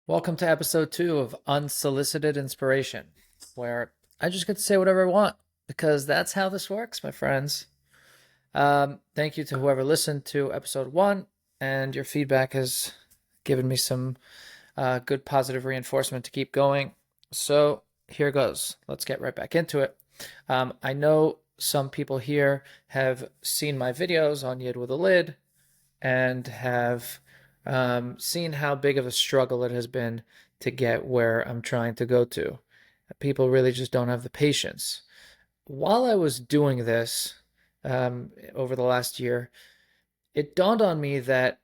Welcome to episode 2 of Unsolicited Inspiration, where I just get to say whatever I want because that's how this works, my friends. Thank you to whoever listened to episode 1, and your feedback has given me some good positive reinforcement to keep going. So here goes. Let's get right back into it. I know some people here have seen my videos on Yid with a Lid and have seen how big of a struggle it has been to get where I'm trying to go to. People really just don't have the patience. While I was doing this over the last year, it dawned on me that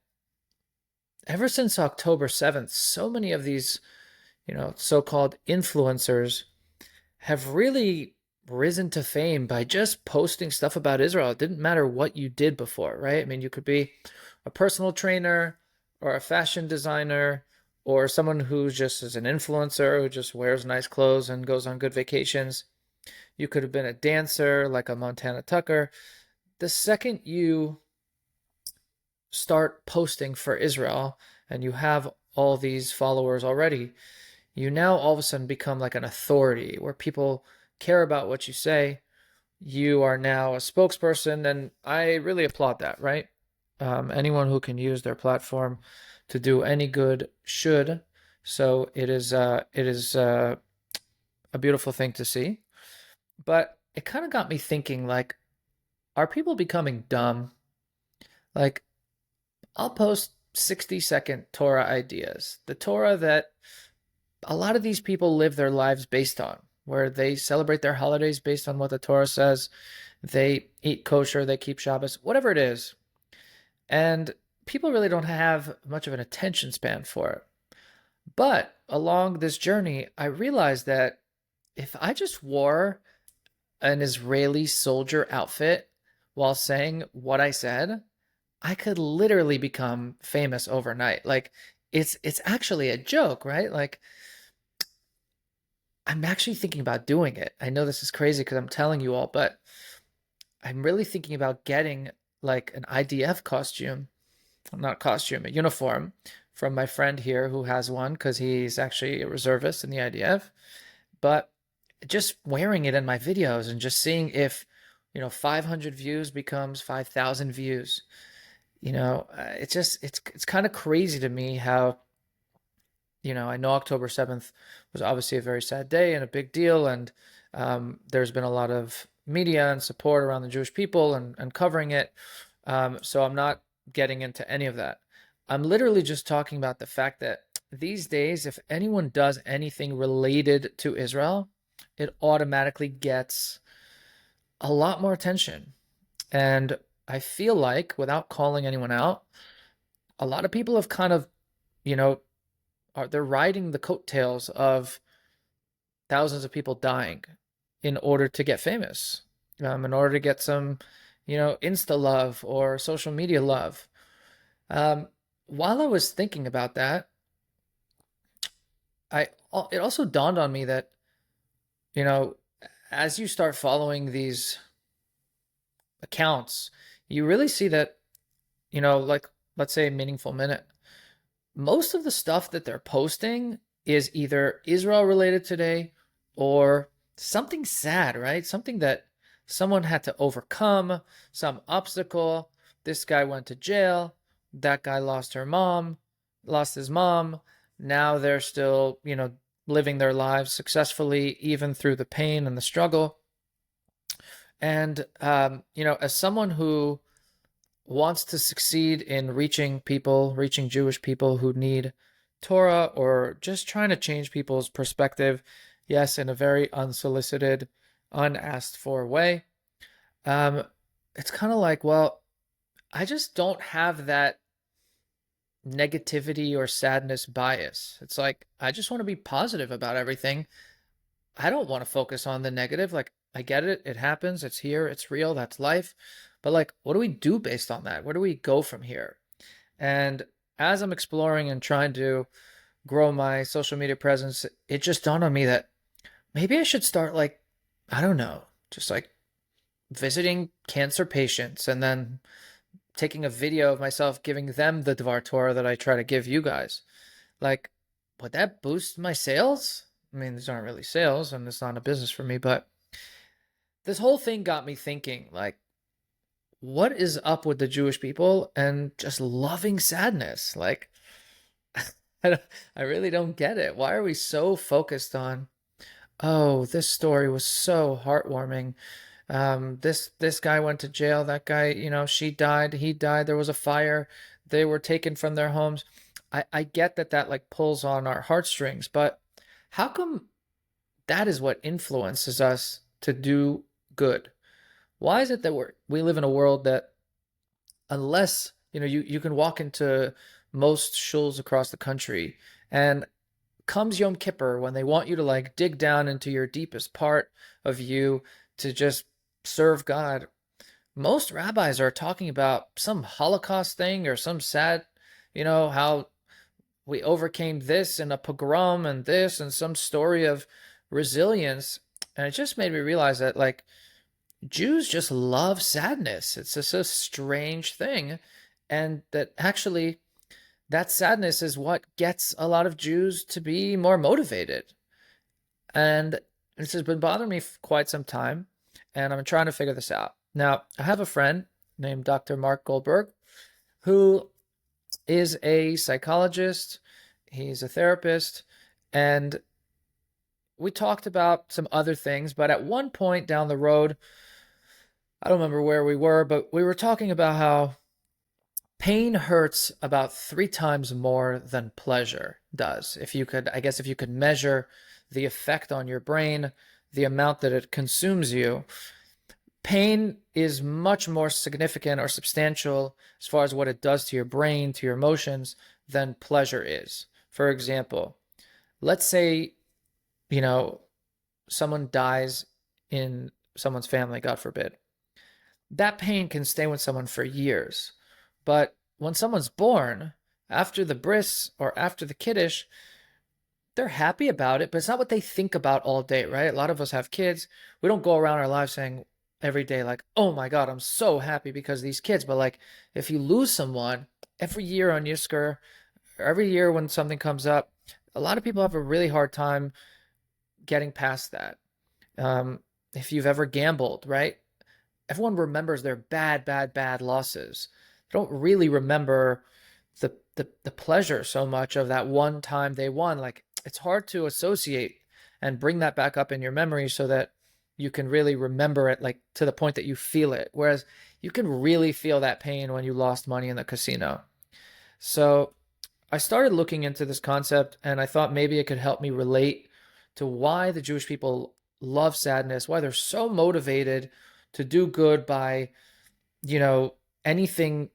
ever since October 7th, so many of these, so-called influencers have really risen to fame by just posting stuff about Israel. It didn't matter what you did before, right? I mean, you could be a personal trainer or a fashion designer or someone who just is an influencer who just wears nice clothes and goes on good vacations. You could have been a dancer like a Montana Tucker. The second you start posting for Israel and you have all these followers already, you now all of a sudden become like an authority where people care about what you say. You are now a spokesperson, and I really applaud that, right? Anyone who can use their platform to do any good should. So it is a beautiful thing to see. But it kind of got me thinking, like, are people becoming dumb? Like, I'll post 60-second Torah ideas, the Torah that a lot of these people live their lives based on, where they celebrate their holidays based on what the Torah says. They eat kosher, they keep Shabbos, whatever it is. And people really don't have much of an attention span for it. But along this journey, I realized that if I just wore an Israeli soldier outfit while saying what I said, I could literally become famous overnight. Like it's actually a joke, right? Like I'm actually thinking about doing it. I know this is crazy because I'm telling you all, but I'm really thinking about getting like an IDF costume, not costume, a uniform from my friend here who has one because he's actually a reservist in the IDF. But just wearing it in my videos and just seeing if, 500 views becomes 5,000 views. It's kind of crazy to me how I know October 7th was obviously a very sad day and a big deal, and there's been a lot of media and support around the Jewish people and covering it. So I'm not getting into any of that. I'm literally just talking about the fact that these days, if anyone does anything related to Israel, it automatically gets a lot more attention. And I feel like, without calling anyone out, a lot of people have kind of, you know, they're riding the coattails of thousands of people dying in order to get famous, in order to get some, Insta love or social media love. Um, while I was thinking about that, I it also dawned on me that, you know, as you start following these accounts, you really see that, like let's say Meaningful Minute, most of the stuff that they're posting is either Israel related today or something sad, right? Something that someone had to overcome, some obstacle. This guy went to jail. That guy lost his mom. Now they're still, living their lives successfully, even through the pain and the struggle. And, as someone who wants to succeed in reaching people, reaching Jewish people who need Torah, or just trying to change people's perspective, yes, in a very unsolicited, unasked for way. Um, it's kind of like, well, I just don't have that negativity or sadness bias. It's like, I just want to be positive about everything. I don't want to focus on the negative. Like, I get it. It happens. It's here. It's real. That's life. But like, what do we do based on that? Where do we go from here? And as I'm exploring and trying to grow my social media presence, it just dawned on me that maybe I should start like, I don't know, just like visiting cancer patients and then taking a video of myself giving them the Dvar Torah that I try to give you guys. Like, would that boost my sales? I mean, these aren't really sales and it's not a business for me, but this whole thing got me thinking, like, what is up with the Jewish people and just loving sadness? Like, I really don't get it. Why are we so focused on, oh, this story was so heartwarming. This guy went to jail. That guy, she died. He died. There was a fire. They were taken from their homes. I get that like pulls on our heartstrings, but how come that is what influences us to do good? Why is it that we live in a world that unless you can walk into most shuls across the country and comes Yom Kippur when they want you to like dig down into your deepest part of you to just serve God, most rabbis are talking about some Holocaust thing or some sad, how we overcame this in a pogrom and this and some story of resilience. And it just made me realize that like Jews just love sadness. It's just a strange thing. And that actually that sadness is what gets a lot of Jews to be more motivated. And this has been bothering me for quite some time. And I'm trying to figure this out. Now, I have a friend named Dr. Mark Goldberg, who is a psychologist. He's a therapist. And we talked about some other things. But at one point down the road, I don't remember where we were, but we were talking about how pain hurts about 3 times more than pleasure does. If you could measure the effect on your brain, the amount that it consumes you, pain is much more significant or substantial as far as what it does to your brain, to your emotions, than pleasure is. For example, let's say, someone dies in someone's family, God forbid. That pain can stay with someone for years. But when someone's born, after the bris or after the kiddush, they're happy about it, but it's not what they think about all day, right? A lot of us have kids. We don't go around our lives saying every day, like, oh my God, I'm so happy because of these kids. But like, if you lose someone every year on Yizkor, every year when something comes up, a lot of people have a really hard time getting past that. If you've ever gambled, right? Everyone remembers their bad, bad, bad losses. They don't really remember the pleasure so much of that one time they won. Like, it's hard to associate and bring that back up in your memory so that you can really remember it, like to the point that you feel it. Whereas you can really feel that pain when you lost money in the casino. So I started looking into this concept and I thought maybe it could help me relate to why the Jewish people love sadness, why they're so motivated to do good by, anything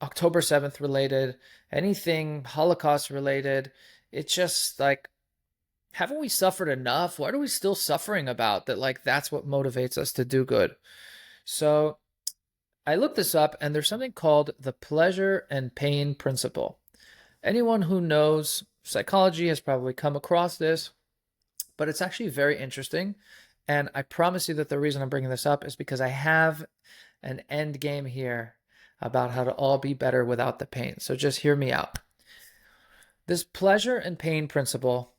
October 7th related, anything Holocaust related. It's just like, haven't we suffered enough? What are we still suffering about that? Like, that's what motivates us to do good. So I looked this up and there's something called the pleasure and pain principle. Anyone who knows psychology has probably come across this, but it's actually very interesting. And I promise you that the reason I'm bringing this up is because I have an end game here about how to all be better without the pain. So just hear me out. This pleasure and pain principle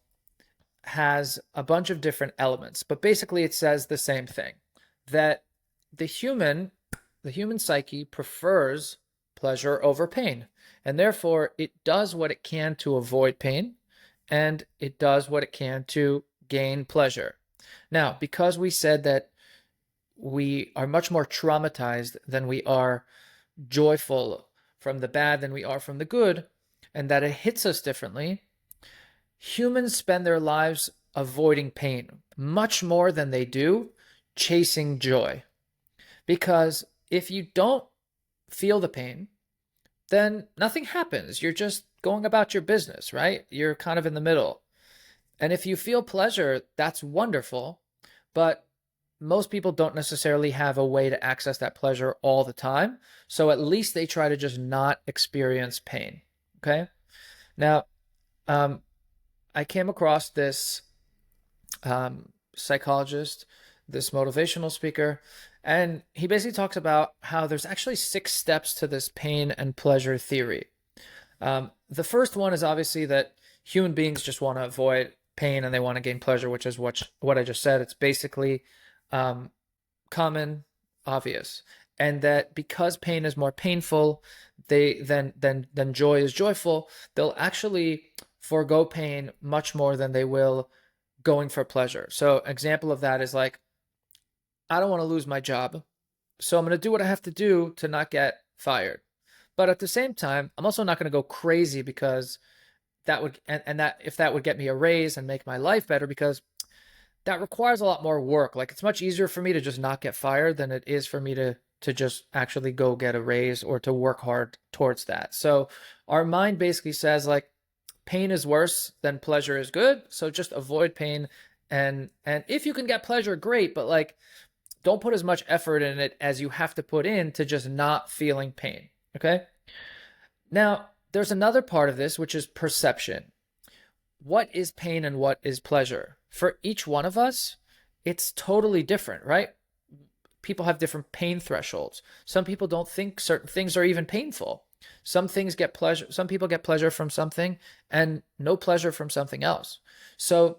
has a bunch of different elements, but basically it says the same thing, that the human psyche prefers pleasure over pain, and therefore it does what it can to avoid pain, and it does what it can to gain pleasure. Now, because we said that we are much more traumatized than we are joyful from the bad than we are from the good, and that it hits us differently, humans spend their lives avoiding pain much more than they do chasing joy. Because if you don't feel the pain, then nothing happens. You're just going about your business, right? You're kind of in the middle. And if you feel pleasure, that's wonderful. But most people don't necessarily have a way to access that pleasure all the time. So at least they try to just not experience pain. Okay? Now, I came across this psychologist, this motivational speaker, and he basically talks about how there's actually 6 steps to this pain and pleasure theory. The first one is obviously that human beings just want to avoid pain and they want to gain pleasure, which is what I just said. It's basically um, common, obvious, and that because pain is more painful, they than joy is joyful, they'll actually forego pain much more than they will going for pleasure. So, example of that is like, I don't want to lose my job, so I'm going to do what I have to do to not get fired. But at the same time, I'm also not going to go crazy because that would and that if that would get me a raise and make my life better, because that requires a lot more work. Like, it's much easier for me to just not get fired than it is for me to just actually go get a raise or to work hard towards that. So our mind basically says like pain is worse than pleasure is good. So just avoid pain, and if you can get pleasure, great, but like don't put as much effort in it as you have to put in to just not feeling pain. Okay? Now, there's another part of this, which is perception. What is pain and what is pleasure? For each one of us, it's totally different, right? People have different pain thresholds. Some people don't think certain things are even painful. Some things get pleasure, some people get pleasure from something and no pleasure from something else. So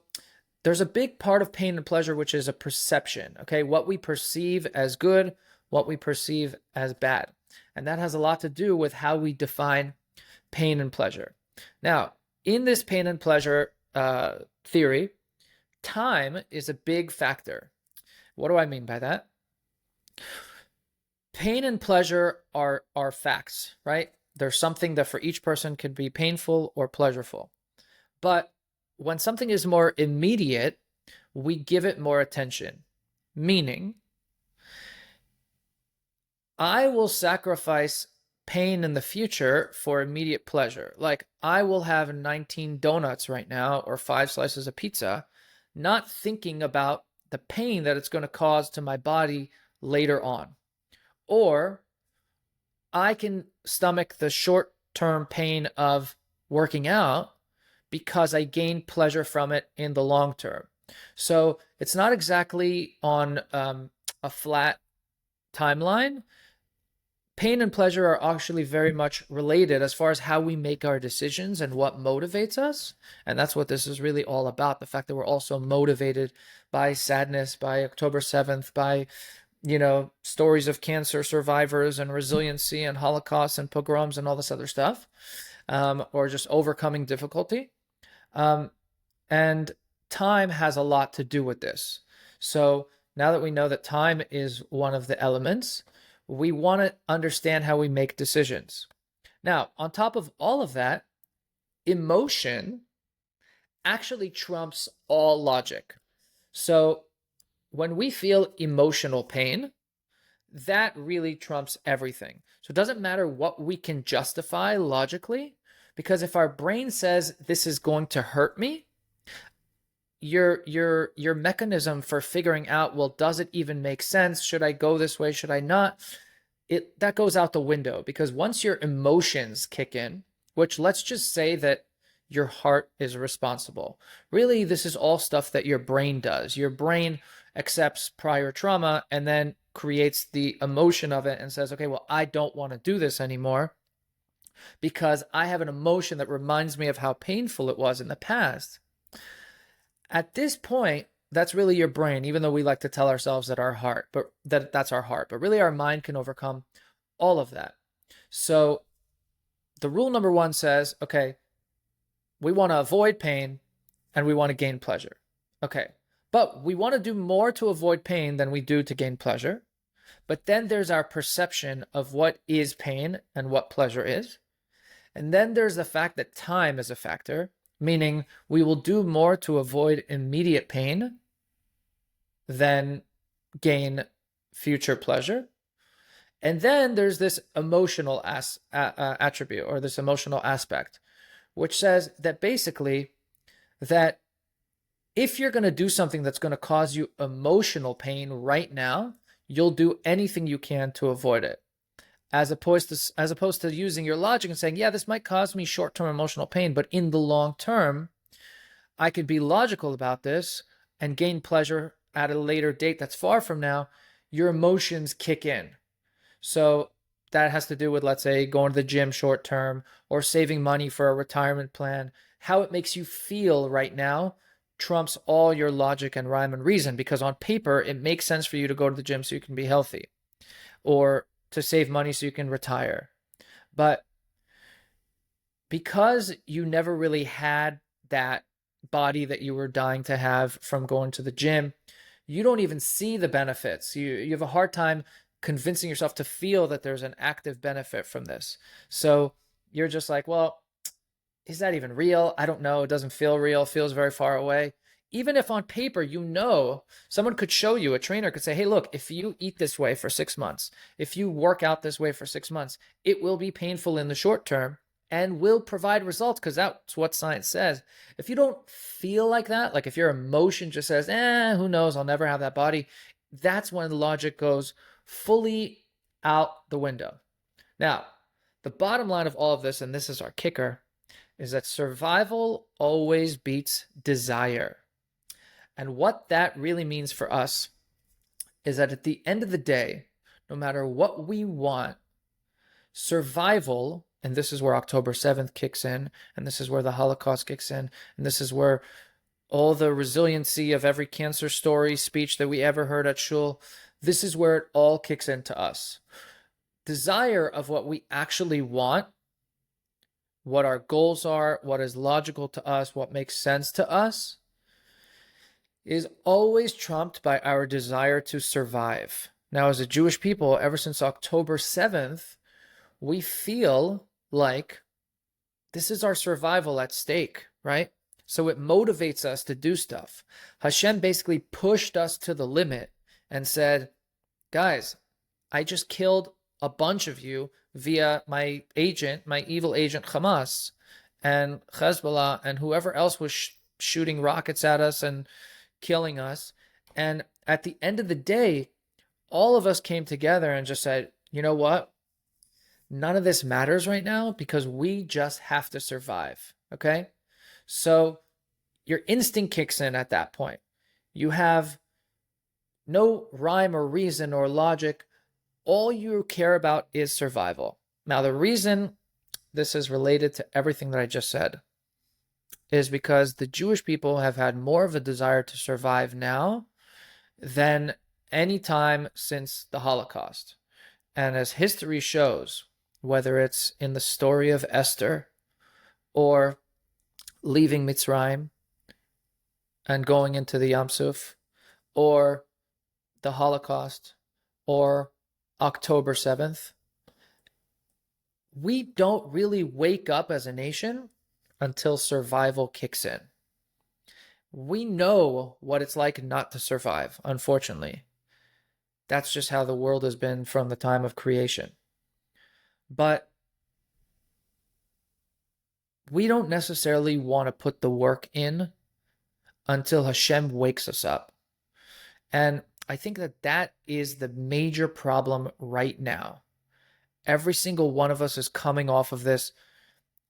there's a big part of pain and pleasure, which is a perception, okay? What we perceive as good, what we perceive as bad. And that has a lot to do with how we define pain and pleasure. Now, in this pain and pleasure theory, time is a big factor. What do I mean by that? Pain and pleasure are facts, right? There's something that for each person could be painful or pleasurable. But when something is more immediate, we give it more attention. Meaning, I will sacrifice pain in the future for immediate pleasure. Like, I will have 19 donuts right now or 5 slices of pizza, not thinking about the pain that it's going to cause to my body later on. Or I can stomach the short-term pain of working out because I gain pleasure from it in the long term. So it's not exactly on a flat timeline. Pain and pleasure are actually very much related as far as how we make our decisions and what motivates us. And that's what this is really all about. The fact that we're also motivated by sadness, by October 7th, by stories of cancer survivors and resiliency and Holocaust and pogroms and all this other stuff, or just overcoming difficulty. And time has a lot to do with this. So now that we know that time is one of the elements, we want to understand how we make decisions. Now, on top of all of that, emotion actually trumps all logic. So when we feel emotional pain, that really trumps everything. So it doesn't matter what we can justify logically, because if our brain says this is going to hurt me, your mechanism for figuring out, well, does it even make sense? Should I go this way? Should I not? That goes out the window, because once your emotions kick in, which let's just say that your heart is responsible. Really, this is all stuff that your brain does. Your brain accepts prior trauma and then creates the emotion of it and says, okay, well, I don't want to do this anymore because I have an emotion that reminds me of how painful it was in the past. At this point, that's really your brain, even though we like to tell ourselves that that's our heart, but really our mind can overcome all of that. So the rule number 1 says, okay, we want to avoid pain and we want to gain pleasure. Okay, but we want to do more to avoid pain than we do to gain pleasure. But then there's our perception of what is pain and what pleasure is. And then there's the fact that time is a factor, meaning we will do more to avoid immediate pain than gain future pleasure. And then there's this emotional attribute, or this emotional aspect, which says that basically that if you're going to do something that's going to cause you emotional pain right now, you'll do anything you can to avoid it. As opposed to using your logic and saying, yeah, this might cause me short-term emotional pain, but in the long term, I could be logical about this and gain pleasure at a later date that's far from now. Your emotions kick in. So that has to do with, let's say, going to the gym short term or saving money for a retirement plan, how it makes you feel right now trumps all your logic and rhyme and reason, because on paper, it makes sense for you to go to the gym so you can be healthy or to save money so you can retire. But because you never really had that body that you were dying to have from going to the gym, you don't even see the benefits. You have a hard time convincing yourself to feel that there's an active benefit from this. So you're just like, well, is that even real? I don't know. It doesn't feel real. It feels very far away. Even if on paper, someone could show you, a trainer could say, hey, look, if you eat this way for 6 months, if you work out this way for 6 months, it will be painful in the short term and will provide results, because that's what science says. If you don't feel like that, like if your emotion just says, who knows, I'll never have that body, that's when logic goes fully out the window. Now, the bottom line of all of this, and this is our kicker, is that survival always beats desire. And what that really means for us is that at the end of the day, no matter what we want, survival, and this is where October 7th kicks in, and this is where the Holocaust kicks in, and this is where all the resiliency of every cancer story speech that we ever heard at shul, this is where it all kicks into us. Desire of what we actually want, what our goals are, what is logical to us, what makes sense to us, is always trumped by our desire to survive. Now, as a Jewish people, ever since October 7th, we feel like this is our survival at stake, right? So it motivates us to do stuff. Hashem basically pushed us to the limit and said, guys, I just killed a bunch of you via my evil agent Hamas and Hezbollah and whoever else was shooting rockets at us and killing us. And at the end of the day, all of us came together and just said, you know what? None of this matters right now because we just have to survive, okay? So your instinct kicks in at that point. You have no rhyme or reason or logic. All you care about is survival. Now, the reason this is related to everything that I just said is because the Jewish people have had more of a desire to survive now than any time since the Holocaust. And as history shows, whether it's in the story of Esther or leaving Mitzrayim and going into the Yam Suf, or the Holocaust, or October 7th, we don't really wake up as a nation until survival kicks in. We know what it's like not to survive, unfortunately. That's just how the world has been from the time of creation. But we don't necessarily want to put the work in until Hashem wakes us up. And I think that is the major problem right now. Every single one of us is coming off of this.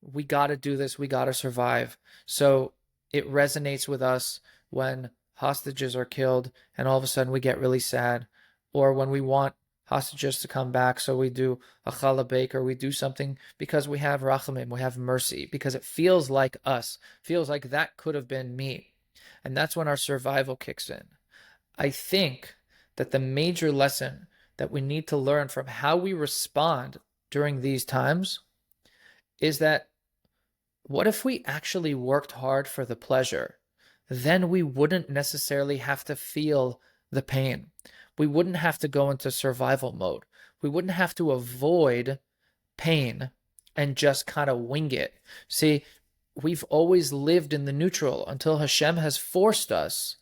We got to do this. We got to survive. So it resonates with us when hostages are killed and all of a sudden we get really sad, or when we want hostages to come back. So we do a challah bake, or we do something because we have rachamim, we have mercy, because it feels like us, feels like that could have been me. And that's when our survival kicks in. I think that the major lesson that we need to learn from how we respond during these times is that what if we actually worked hard for the pleasure? Then we wouldn't necessarily have to feel the pain. We wouldn't have to go into survival mode. We wouldn't have to avoid pain and just kind of wing it. See, we've always lived in the neutral until Hashem has forced us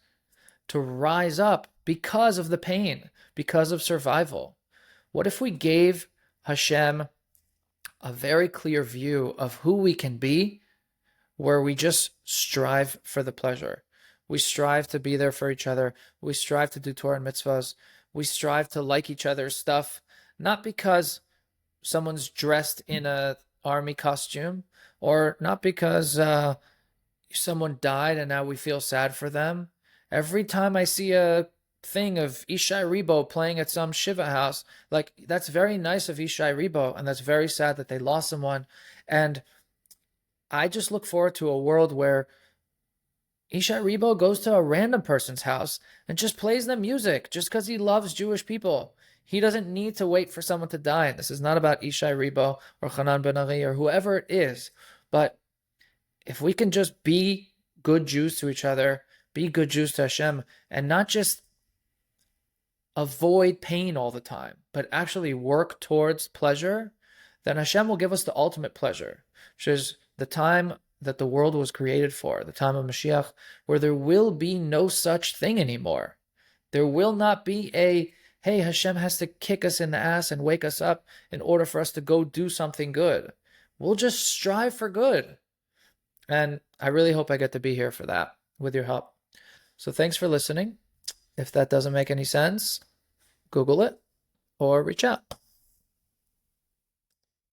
to rise up because of the pain, because of survival. What if we gave Hashem a very clear view of who we can be, where we just strive for the pleasure? We strive to be there for each other. We strive to do Torah and mitzvahs. We strive to like each other's stuff, not because someone's dressed in an army costume, or not because someone died and now we feel sad for them. Every time I see a thing of Ishai Ribo playing at some Shiva house, like, that's very nice of Ishai Ribo, and that's very sad that they lost someone. And I just look forward to a world where Ishai Ribo goes to a random person's house and just plays them music just because he loves Jewish people. He doesn't need to wait for someone to die. And this is not about Ishai Ribo or Hanan Ben Ari or whoever it is. But if we can just be good Jews to each other, be good Jews to Hashem, and not just avoid pain all the time, but actually work towards pleasure, then Hashem will give us the ultimate pleasure, which is the time that the world was created for, the time of Mashiach, where there will be no such thing anymore. There will not be a, hey, Hashem has to kick us in the ass and wake us up in order for us to go do something good. We'll just strive for good. And I really hope I get to be here for that with your help. So thanks for listening. If that doesn't make any sense, Google it or reach out.